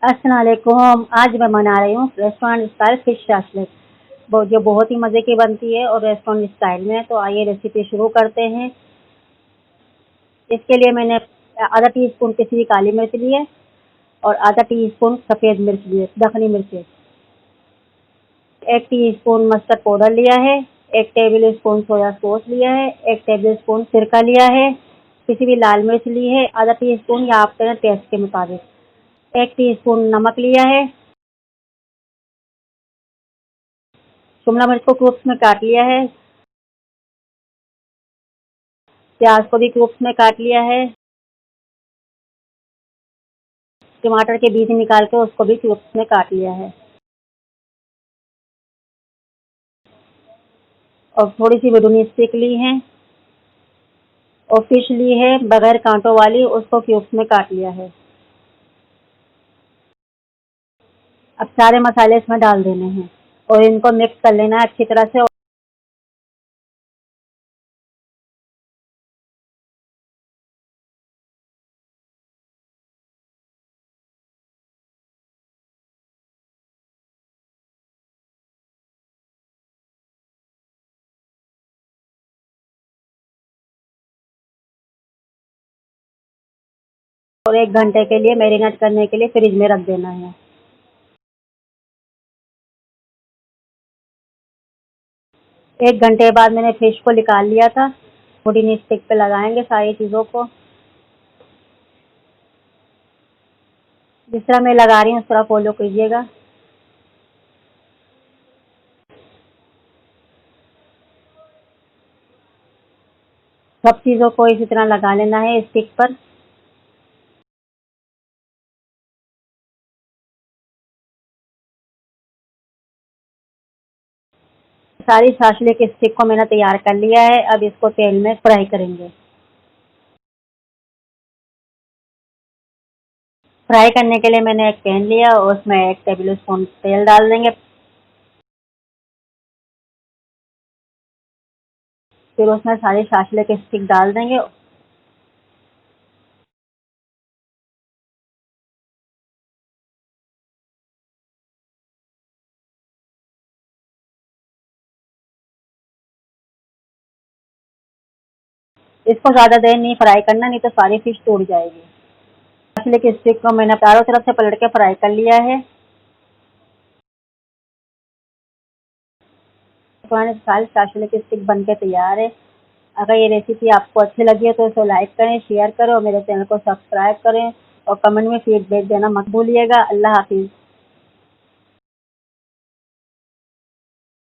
अस्सलाम वालेकुम। आज मैं बना रही हूँ रेस्टोरेंट स्टाइल फिश शाशलिक, जो बहुत ही मज़े की बनती है और रेस्टोरेंट स्टाइल में है। तो आइए रेसिपी शुरू करते हैं। इसके लिए मैंने आधा टी स्पून पिसी हुई काली मिर्च ली है और आधा टी स्पून सफ़ेद मिर्च ली है, दखनी मिर्च है। 1 टीस्पून मस्टर्ड पाउडर लिया है, 1 टेबल स्पून सोया सॉस लिया है, 1 टेबल स्पून सिरका लिया है, पिसी हुई लाल मिर्च ली है आधा टी स्पून या अपने टेस्ट के मुताबिक, 1 टीस्पून नमक लिया है। शिमला मिर्च को क्यूब्स में काट लिया है, प्याज को भी क्यूब्स में काट लिया है, टमाटर के बीज निकाल के उसको भी क्यूब्स में काट लिया है और थोड़ी सी बेडूनी स्टिक ली है और फिश ली है बगैर कांटों वाली, उसको क्यूब्स में काट लिया है। अब सारे मसाले इसमें डाल देने हैं और इनको मिक्स कर लेना है अच्छी तरह से। और 1 घंटे के लिए मैरिनेट करने के लिए फ्रिज में रख देना है। 1 घंटे बाद मैंने फिश को निकाल लिया था। वुडन स्टिक पे लगाएंगे सारी चीज़ों को, जिस तरह मैं लगा रही हूँ उस तरह फॉलो कीजिएगा। सब चीज़ों को इसी तरह लगा लेना है स्टिक पर। सारी शाशलिक स्टिक को मैंने तैयार कर लिया है। अब इसको तेल में फ्राई करेंगे। फ्राई करने के लिए मैंने एक पैन लिया और उसमें 1 टेबल स्पून तेल डाल देंगे। फिर उसमें सारी शाशलिक स्टिक डाल देंगे। इसको ज़्यादा देर नहीं फ्राई करना, नहीं तो सारी फिश टूट जाएगी। शाशलिक स्टिक को मैंने चारों तरफ से पलट के फ्राई कर लिया है। सारी शाशलिक स्टिक बन के तैयार है। अगर ये रेसिपी आपको अच्छी लगी है तो इसे लाइक करें, शेयर करें और मेरे चैनल को सब्सक्राइब करें और कमेंट में फीडबैक देना मत भूलिएगा। अल्लाह हाफिज़।